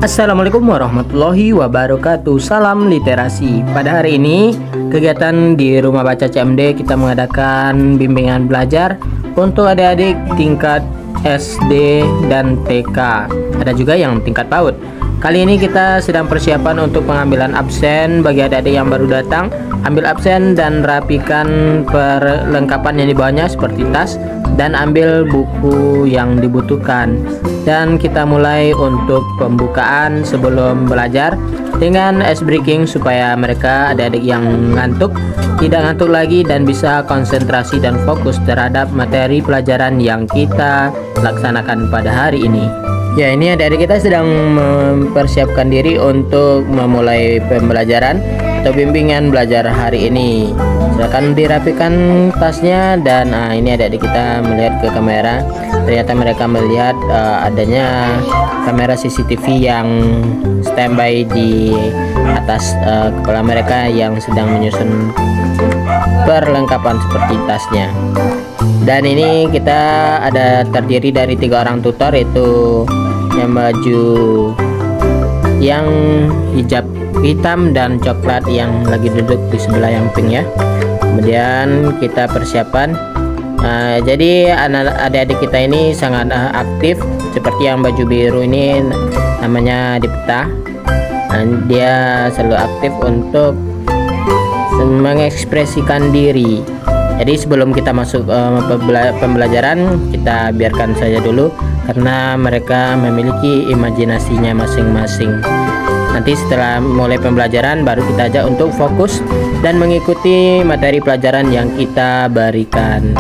Assalamualaikum warahmatullahi wabarakatuh. Salam literasi. Pada hari ini kegiatan di Rumah Baca CMD kita mengadakan bimbingan belajar untuk adik-adik tingkat SD dan TK. Ada juga yang tingkat PAUD. Kali ini kita sedang persiapan untuk pengambilan absen bagi adik-adik yang baru datang. Ambil absen dan rapikan perlengkapan yang dibawanya seperti tas dan ambil buku yang dibutuhkan. Dan kita mulai untuk pembukaan sebelum belajar dengan ice breaking supaya mereka adik-adik yang ngantuk tidak ngantuk lagi dan bisa konsentrasi dan fokus terhadap materi pelajaran yang kita laksanakan pada hari ini. Ya, ini adik-adik kita sedang mempersiapkan diri untuk memulai pembelajaran atau bimbingan belajar hari ini. Silakan dirapikan tasnya dan ini adik-adik kita melihat ke kamera. Ternyata mereka melihat adanya kamera CCTV yang standby di atas kepala mereka yang sedang menyusun perlengkapan seperti tasnya. Dan ini kita ada terdiri dari 3 orang tutor, yaitu yang baju yang hijab hitam dan coklat yang lagi duduk di sebelah yang pink ya. Kemudian kita persiapan. Jadi adik-adik kita ini sangat aktif, seperti yang baju biru ini namanya Dipta. Dia selalu aktif untuk mengekspresikan diri. Jadi sebelum kita masuk pembelajaran, kita biarkan saja dulu karena mereka memiliki imajinasinya masing-masing. Nanti setelah mulai pembelajaran baru kita ajak untuk fokus dan mengikuti materi pelajaran yang kita berikan.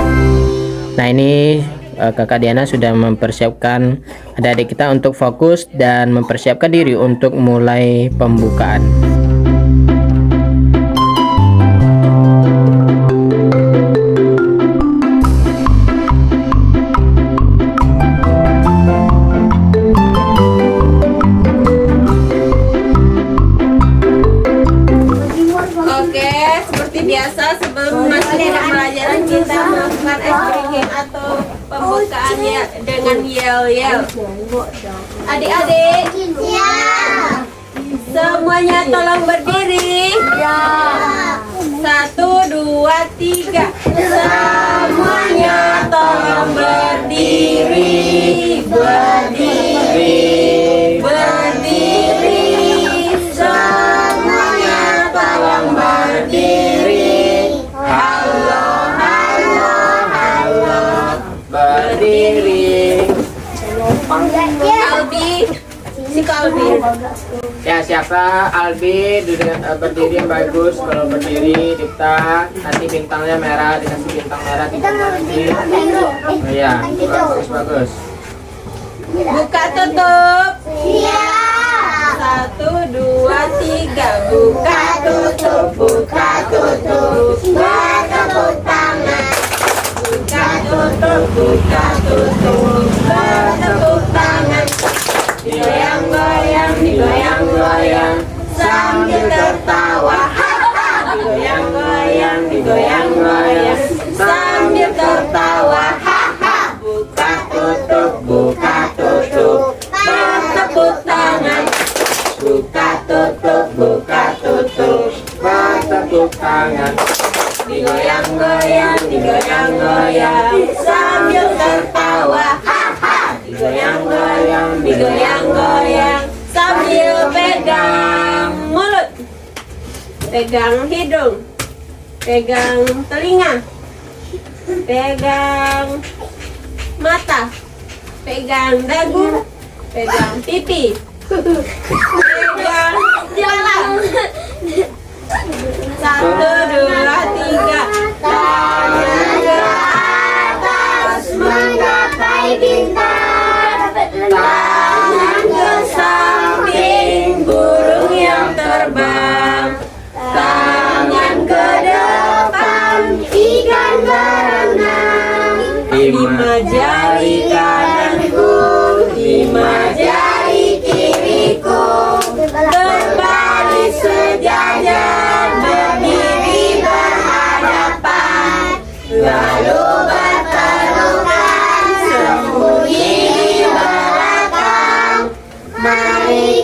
Nah, ini Kakak Diana sudah mempersiapkan adik-adik kita untuk fokus dan mempersiapkan diri untuk mulai pembukaan. Biasa sebelum masuk ke pembelajaran kita melakukan ice breaking atau pembukaannya dengan yel-yel. Adik-adik, semuanya tolong berdiri. 1, 2, 3. Semuanya tolong berdiri. Berdiri. Berdiri. Semuanya tolong berdiri. Berdiri. Albi, si Albi. Ya, siapa? Albi berdiri yang bagus. Kalau berdiri Dipta, nanti bintangnya merah, dikasih bintang merah berdiri. Oh ya, bagus. Buka tutup. Iya. 1, 2, 3. Buka tutup. Buka tutup. Bertepuk tangan. Buka tutup. Buka tutup. Bertepuk tangan. Digoyang-goyang, digoyang-goyang sambil tertawa. Digoyang-goyang, digoyang-goyang sambil tertawa. Buka tutup. Buka tutup. Bertepuk tangan. Buka tutup. Buka tutup. Bertepuk tangan. Digoyang-goyang, digoyang-goyang sambil tertawa. Digoyang-goyang, digoyang-goyang sambil pegang mulut, pegang hidung, pegang telinga, pegang mata, pegang dagu, pegang pipi, pegang kepala. 1, 2, 3. Tangan ke atas menggapai bintang. Tangan ke samping burung yang terbang. Tangan ke depan ikan berenang. 5 jari kananku, 5 jari kiriku, berbaris sejajar berdiri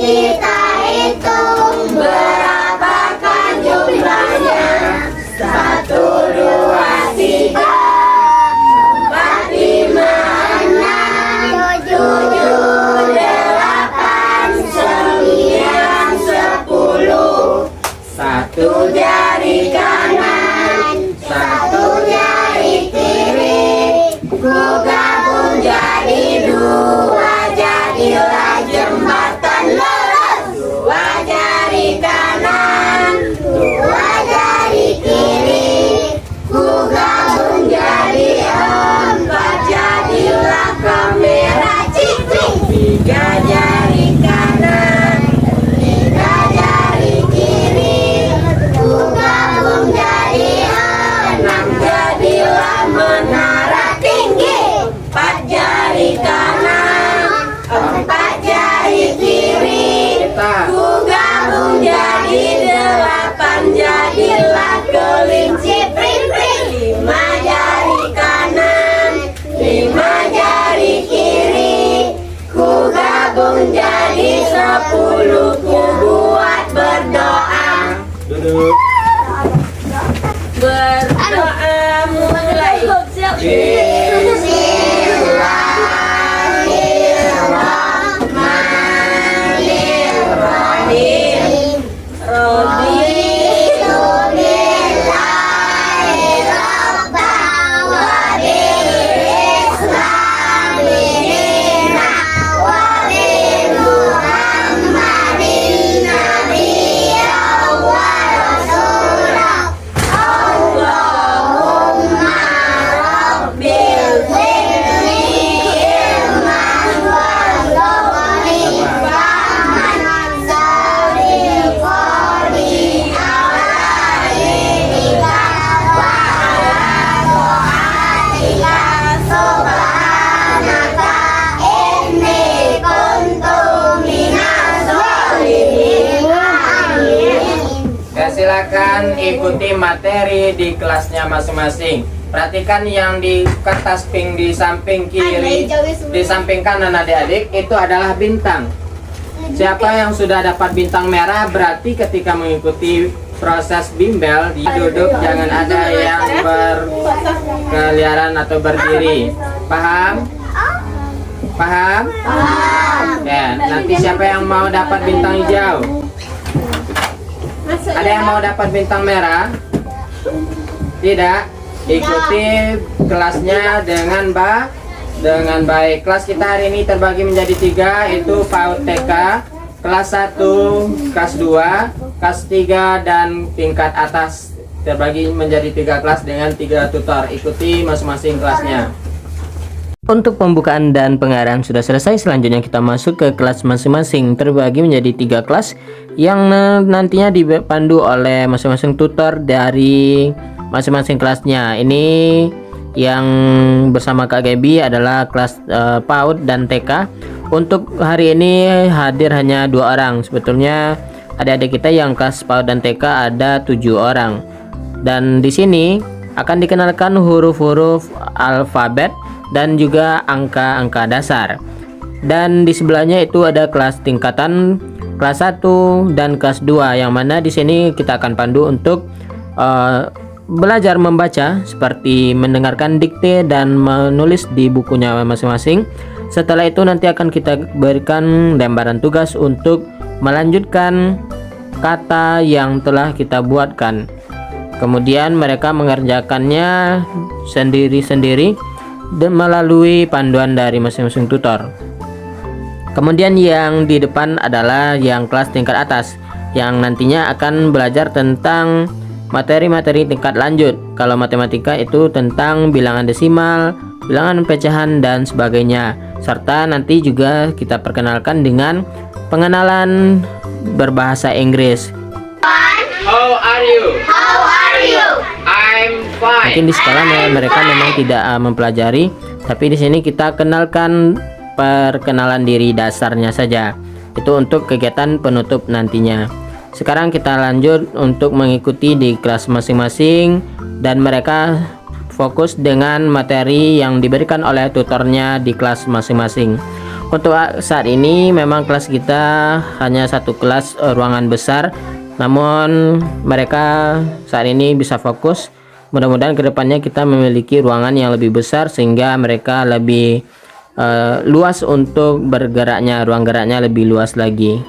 kita hitung berapakah jumlahnya. 1, 2, 3, 4, 5, 6, 7, 8, 9, 10. 1 jari kanan, 1 jari kiri, ku gabung jadi 2, jadilah jembatan lurus. 2 jari kanan, 2 jari kiri, ku gabung jadi 4, jadilah kamera cipring. 3 jari kanan, 3 jari kiri, ku gabung jadi 6, jadilah menara tinggi. 4 jari kanan, 4 jari kiri, ku gabung jadi 8, jadilah kelinci pring-pring. 5 jari kanan, 5 jari kiri, ku gabung jadi 10, ku buat berdoa. Duduk. Berdoa mulai. Bismillahirrahmanirrahim. Roditu Billahi rabban wa bil islami dinan wa bi Muhammadin nabiyyan wa rasulah. Allahumma rabbil firli ilman warzuqni fahman saril qawli ala dinika wa ala ta'atika subhanaka inni kuntu minas zalimin. Amin. Ya, silakan ikuti materi di kelasnya masing-masing. Perhatikan yang di kertas pink di samping kiri, di samping kanan adik-adik itu adalah bintang. Siapa yang sudah dapat bintang merah berarti ketika mengikuti proses bimbel duduk, jangan ada yang berkeliaran atau berdiri. Paham? Paham? Ya, nanti siapa yang mau dapat bintang hijau? Ada yang mau dapat bintang merah? Tidak. Ikuti kelasnya dengan baik. Kelas kita hari ini terbagi menjadi 3, itu PAUD TK, kelas 1, kelas 2, kelas 3 dan tingkat atas. Terbagi menjadi 3 kelas dengan 3 tutor. Ikuti masing-masing kelasnya. Untuk pembukaan dan pengarang sudah selesai. Selanjutnya kita masuk ke kelas masing-masing. Terbagi menjadi 3 kelas yang nantinya dipandu oleh masing-masing tutor dari masing-masing kelasnya. Ini yang bersama Kak Gaby adalah kelas PAUD dan TK. Untuk hari ini hadir hanya 2 orang. Sebetulnya adik-adik kita yang kelas PAUD dan TK ada 7 orang. Dan di sini akan dikenalkan huruf-huruf alfabet dan juga angka-angka dasar. Dan di sebelahnya itu ada kelas tingkatan kelas 1 dan kelas 2, yang mana di sini kita akan pandu untuk belajar membaca seperti mendengarkan dikte dan menulis di bukunya masing-masing. Setelah itu nanti akan kita berikan lembaran tugas untuk melanjutkan kata yang telah kita buatkan. Kemudian mereka mengerjakannya sendiri-sendiri dan melalui panduan dari masing-masing tutor. Kemudian yang di depan adalah yang kelas tingkat atas, yang nantinya akan belajar tentang materi-materi tingkat lanjut. Kalau matematika itu tentang bilangan desimal, bilangan pecahan dan sebagainya. Serta nanti juga kita perkenalkan dengan pengenalan berbahasa Inggris. How are you? How are you? I'm fine. Mungkin di sekolah mereka memang tidak mempelajari, tapi di sini kita kenalkan perkenalan diri dasarnya saja. Itu untuk kegiatan penutup nantinya. Sekarang kita lanjut untuk mengikuti di kelas masing-masing dan mereka fokus dengan materi yang diberikan oleh tutornya di kelas masing-masing. Untuk saat ini memang kelas kita hanya satu kelas ruangan besar, namun mereka saat ini bisa fokus. Mudah-mudahan kedepannya kita memiliki ruangan yang lebih besar sehingga mereka lebih luas untuk bergeraknya, ruang geraknya lebih luas lagi.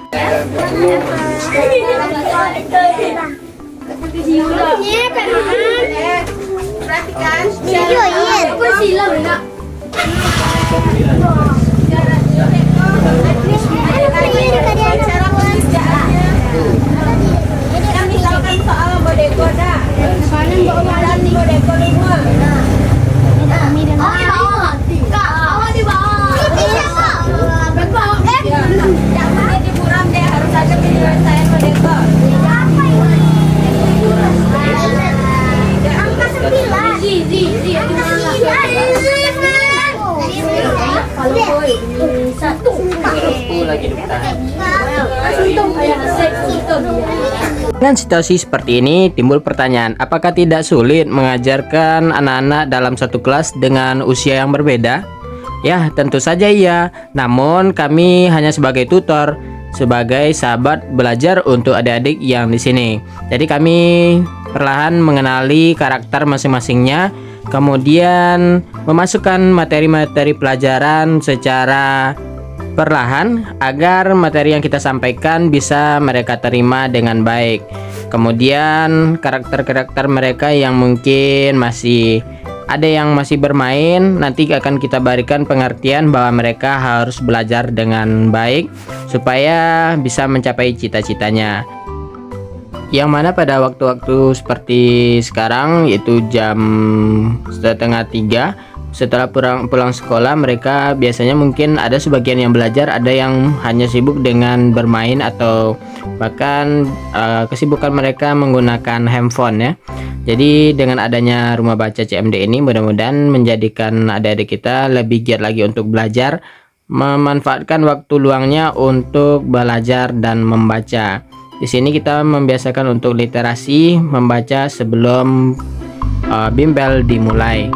Dengan situasi seperti ini timbul pertanyaan, apakah tidak sulit mengajarkan anak-anak dalam satu kelas dengan usia yang berbeda? Ya, tentu saja iya. Namun kami hanya sebagai tutor, sebagai sahabat belajar untuk adik-adik yang di sini. Jadi kami perlahan mengenali karakter masing-masingnya, kemudian memasukkan materi-materi pelajaran secara perlahan agar materi yang kita sampaikan bisa mereka terima dengan baik. Kemudian karakter-karakter mereka yang mungkin masih ada yang masih bermain, nanti akan kita berikan pengertian bahwa mereka harus belajar dengan baik supaya bisa mencapai cita-citanya. Yang mana pada waktu-waktu seperti sekarang, yaitu jam 2:30 setelah pulang sekolah, mereka biasanya mungkin ada sebagian yang belajar, ada yang hanya sibuk dengan bermain atau bahkan kesibukan mereka menggunakan handphone ya. Jadi dengan adanya Rumah Baca CMD ini mudah-mudahan menjadikan adik-adik kita lebih giat lagi untuk belajar, memanfaatkan waktu luangnya untuk belajar dan membaca. Di sini kita membiasakan untuk literasi membaca sebelum bimbel dimulai.